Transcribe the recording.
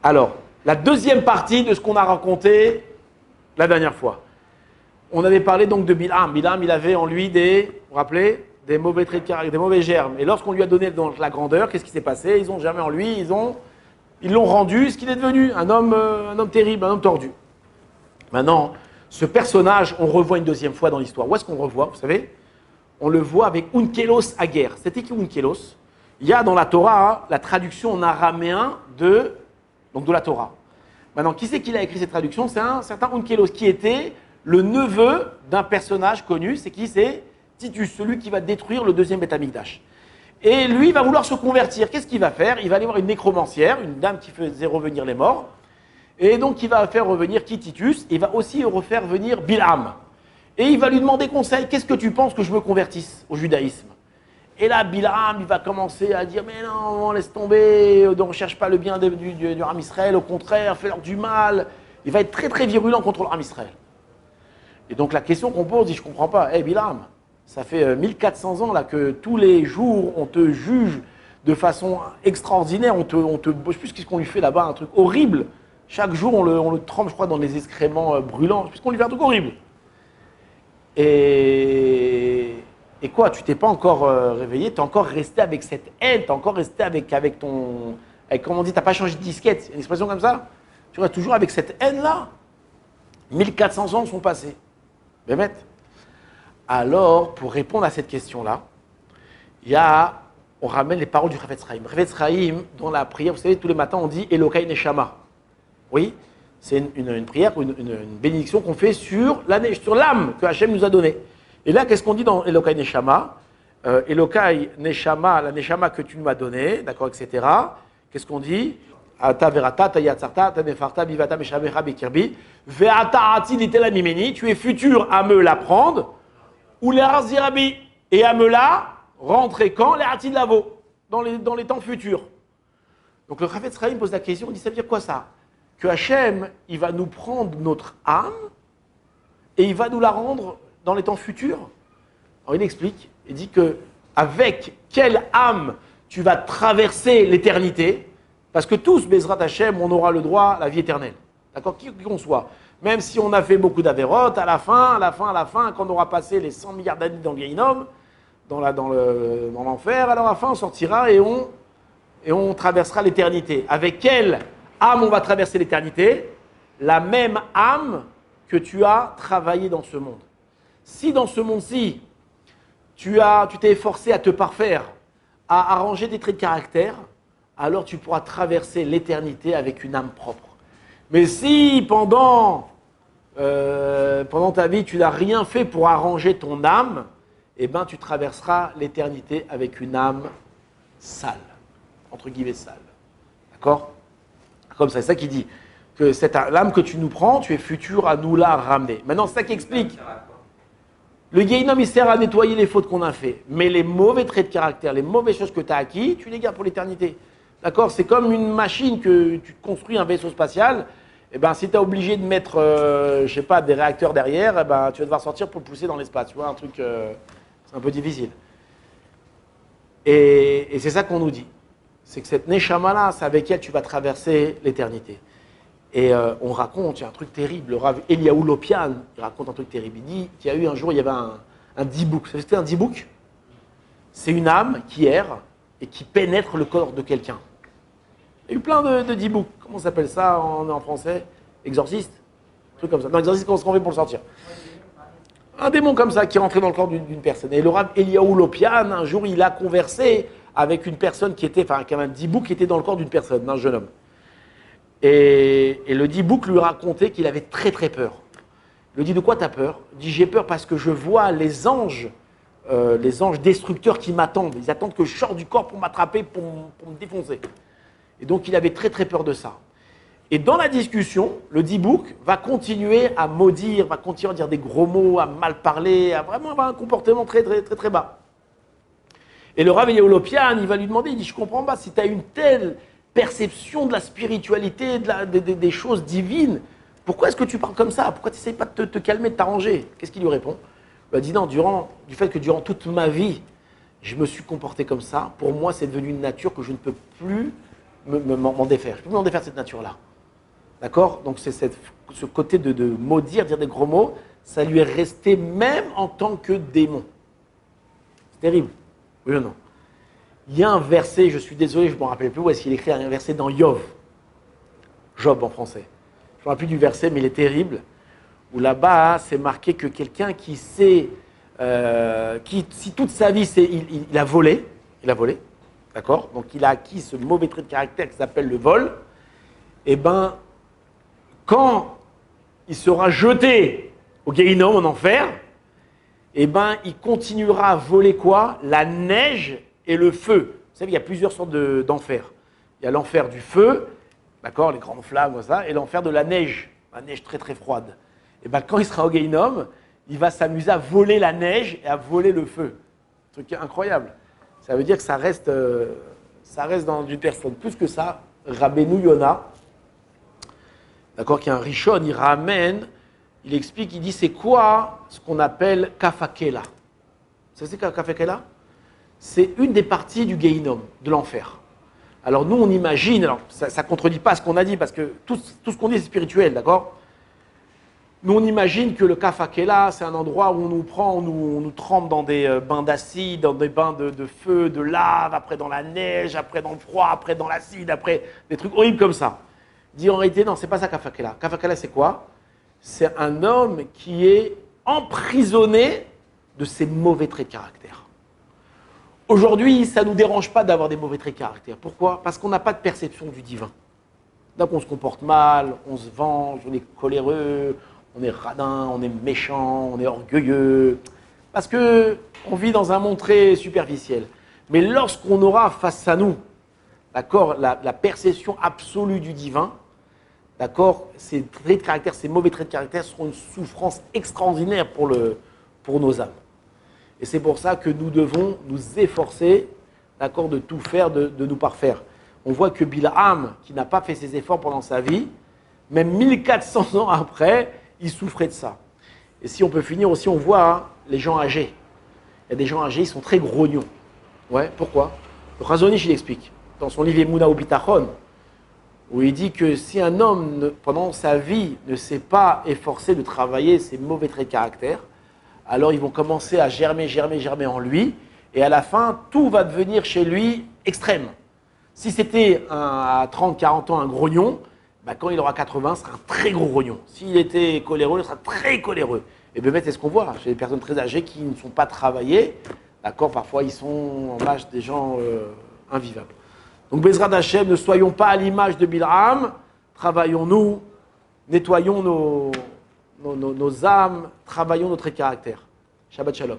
Alors, la deuxième partie de ce qu'on a raconté la dernière fois. On avait parlé donc de Bilham. Bilham, il avait en lui vous vous rappelez, des mauvais traits de caractère, des mauvais germes. Et lorsqu'on lui a donné donc la grandeur, qu'est-ce qui s'est passé? Ils ont germé en lui, ils l'ont rendu ce qu'il est devenu, un homme terrible, un homme tordu. Maintenant, ce personnage, on le revoit une deuxième fois dans l'histoire. Où est-ce qu'on le revoit, vous savez? On le voit avec Unkelos Aguer. C'était qui Unkelos? Il y a dans la Torah la traduction en araméen de la Torah. Maintenant, qui c'est qui a écrit cette traduction? C'est un certain Unkelos qui était le neveu d'un personnage connu. C'est qui? C'est Titus, celui qui va détruire le deuxième Beth Amikdash. Et lui, il va vouloir se convertir. Qu'est-ce qu'il va faire? Il va aller voir une nécromancière, une dame qui faisait revenir les morts. Et donc, il va faire revenir qui? Titus. Il va aussi refaire venir Bilham. Et il va lui demander conseil. Qu'est-ce que tu penses que je me convertisse au judaïsme? Et là, Bilham, il va commencer à dire, mais non, laisse tomber, on ne cherche pas le bien du Ram Israël, au contraire, fais-leur du mal. Il va être très très virulent contre le Ram Israël. Et donc la question qu'on pose, dit, je ne comprends pas, Bilham, ça fait 1400 ans là, que tous les jours, on te juge de façon extraordinaire, je ne sais plus ce qu'on lui fait là-bas, un truc horrible. Chaque jour, on le trempe, je crois, dans des excréments brûlants, je sais plus ce qu'on lui fait, un truc horrible. Et quoi, tu t'es pas encore réveillé, tu es encore resté avec cette haine, tu es encore resté avec ton... comment on dit, tu n'as pas changé de disquette, une expression comme ça? Tu restes toujours avec cette haine-là. 1400 ans sont passés. Bémet. Alors, pour répondre à cette question-là, on ramène les paroles du Chafetz Chaim. Chafetz Chaim, dans la prière, vous savez, tous les matins, on dit Elokai Neshama. Oui, c'est une prière, une bénédiction qu'on fait sur l'âme que Hachem nous a donnée. Et là, qu'est-ce qu'on dit dans Elokai Neshama? Elokai Neshama, la Neshama que tu nous as donnée, d'accord, etc. Qu'est-ce qu'on dit? Ata verata, ta yatsarta, ta nefarta, bivata meshamecha bekirbi, veata atid itela mimeni, tu es futur à me l'apprendre, ou les arzirabi, et à me la rentrer quand? Les atid lavo, dans les temps futurs. Donc le Chafetz Chaim pose la question, on dit, ça veut dire quoi ça? Que Hachem, il va nous prendre notre âme, et il va nous la rendre dans les temps futurs. Alors il explique, il dit que avec quelle âme tu vas traverser l'éternité, parce que tous, Bezrat Hachem, on aura le droit à la vie éternelle. D'accord? Qui qu'on soit. Même si on a fait beaucoup d'avérotes, à la fin, quand on aura passé les 100 milliards d'années dans le Gehinnom, dans l'enfer, alors à la fin on sortira et on traversera l'éternité. Avec quelle âme on va traverser l'éternité? La même âme que tu as travaillé dans ce monde. Si dans ce monde-ci, tu t'es efforcé à te parfaire, à arranger tes traits de caractère, alors tu pourras traverser l'éternité avec une âme propre. Mais si pendant ta vie, tu n'as rien fait pour arranger ton âme, eh ben, tu traverseras l'éternité avec une âme sale, entre guillemets sale. D'accord? Comme ça, c'est ça qui dit que l'âme que tu nous prends, tu es futur à nous la ramener. Maintenant, c'est ça qui explique. Le Gehinnom, il sert à nettoyer les fautes qu'on a fait. Mais les mauvais traits de caractère, les mauvaises choses que tu as acquis, tu les gardes pour l'éternité. D'accord? C'est comme une machine que tu construis un vaisseau spatial. Eh ben, si tu es obligé de mettre, je sais pas, des réacteurs derrière, eh ben, tu vas devoir sortir pour le pousser dans l'espace. Tu vois, un truc, c'est un peu difficile. Et c'est ça qu'on nous dit. C'est que cette Neshama-là, c'est avec elle tu vas traverser l'éternité. Et on raconte, il y a un truc terrible, le Rav Eliaou Lopian, il raconte un truc terrible. Il dit qu'il y a eu un jour, il y avait un dibouk. Vous savez ce que c'est un dibouk? C'est une âme qui erre et qui pénètre le corps de quelqu'un. Il y a eu plein de dibouks. Comment on s'appelle ça en français? Exorciste? Un truc comme ça. Non, exorciste, comment on fait pour le sortir? Un démon comme ça qui est rentré dans le corps d'une personne. Et le Rav Eliaou Lopian, un jour, il a conversé avec une personne qui avait un dibouk qui était dans le corps d'une personne, d'un jeune homme. Et le dibouk lui racontait qu'il avait très très peur. Il lui dit, de quoi tu as peur? Il dit, j'ai peur parce que je vois les anges destructeurs qui m'attendent. Ils attendent que je sorte du corps pour m'attraper, pour me défoncer. Et donc il avait très très peur de ça. Et dans la discussion, le dibouk va continuer à maudire, va continuer à dire des gros mots, à mal parler, à vraiment avoir un comportement très très très très bas. Et le Rav Eliaou Lopian, il va lui demander, il dit, je comprends pas, si tu as une telle perception de la spiritualité, des choses divines, pourquoi est-ce que tu parles comme ça? Pourquoi tu n'essayes pas de te calmer, de t'arranger? Qu'est-ce qu'il lui répond? Il lui dit, non, du fait que durant toute ma vie, je me suis comporté comme ça, pour moi, c'est devenu une nature que je ne peux plus m'en défaire. Je peux m'en défaire de cette nature-là. D'accord? Donc c'est ce côté de maudire, dire des gros mots, ça lui est resté même en tant que démon. C'est terrible. Oui ou non? Il y a un verset, je suis désolé, je ne me rappelle plus où est-ce qu'il écrit, un verset dans Job en français. Je ne me rappelle plus du verset, mais il est terrible. Où là-bas, c'est marqué que quelqu'un qui sait, si toute sa vie, il a volé, d'accord? Donc il a acquis ce mauvais trait de caractère qui s'appelle le vol, et ben, quand il sera jeté au Guéhinom, en enfer, et ben, il continuera à voler quoi? La neige et le feu. Vous savez, il y a plusieurs sortes d'enfer. Il y a l'enfer du feu, d'accord, les grandes flammes, comme ça, et l'enfer de la neige très très froide. Et bien quand il sera au Guéhinom, il va s'amuser à voler la neige et à voler le feu. Un truc incroyable. Ça veut dire que ça reste dans une personne. Plus que ça, Rabbeinu Yona, d'accord, qui est un Rishon, il ramène, il explique, il dit c'est quoi ce qu'on appelle Kafakela. Vous savez Kafakela? C'est une des parties du Guéhinom, de l'enfer. Alors nous, on imagine, alors ça ne contredit pas ce qu'on a dit, parce que tout ce qu'on dit, c'est spirituel, d'accord? Nous, on imagine que le Kafakela, c'est un endroit où on nous prend, on nous trempe dans des bains d'acide, dans des bains de feu, de lave, après dans la neige, après dans le froid, après dans l'acide, après des trucs horribles comme ça. Il dit en réalité, non, c'est pas ça Kafakela. Kafakela, c'est quoi? C'est un homme qui est emprisonné de ses mauvais traits de caractère. Aujourd'hui, ça ne nous dérange pas d'avoir des mauvais traits de caractère. Pourquoi? Parce qu'on n'a pas de perception du divin. Donc on se comporte mal, on se venge, on est coléreux, on est radin, on est méchant, on est orgueilleux. Parce qu'on vit dans un monde très superficiel. Mais lorsqu'on aura face à nous, d'accord, la perception absolue du divin, d'accord, ces traits de caractère, ces mauvais traits de caractère seront une souffrance extraordinaire pour nos âmes. Et c'est pour ça que nous devons nous efforcer, d'accord, de tout faire, de nous parfaire. On voit que Bilham, qui n'a pas fait ses efforts pendant sa vie, même 1400 ans après, il souffrait de ça. Et si on peut finir aussi, on voit les gens âgés. Il y a des gens âgés, ils sont très grognons. Ouais, pourquoi? Le Chazon Ish, il explique, dans son livre Emouna ou Bitachon, où il dit que si un homme, pendant sa vie, ne s'est pas efforcé de travailler ses mauvais traits de caractère, alors ils vont commencer à germer en lui, et à la fin, tout va devenir chez lui extrême. Si c'était à 30, 40 ans un grognon, bah quand il aura 80, ce sera un très gros grognon. S'il était coléreux, il sera très coléreux. Et bien, c'est ce qu'on voit chez les personnes très âgées qui ne sont pas travaillées. D'accord, parfois ils sont en âge des gens invivables. Donc, Bezrat Hashem, ne soyons pas à l'image de Bilham, travaillons-nous, nettoyons nos âmes, travaillons notre caractère. Shabbat Shalom.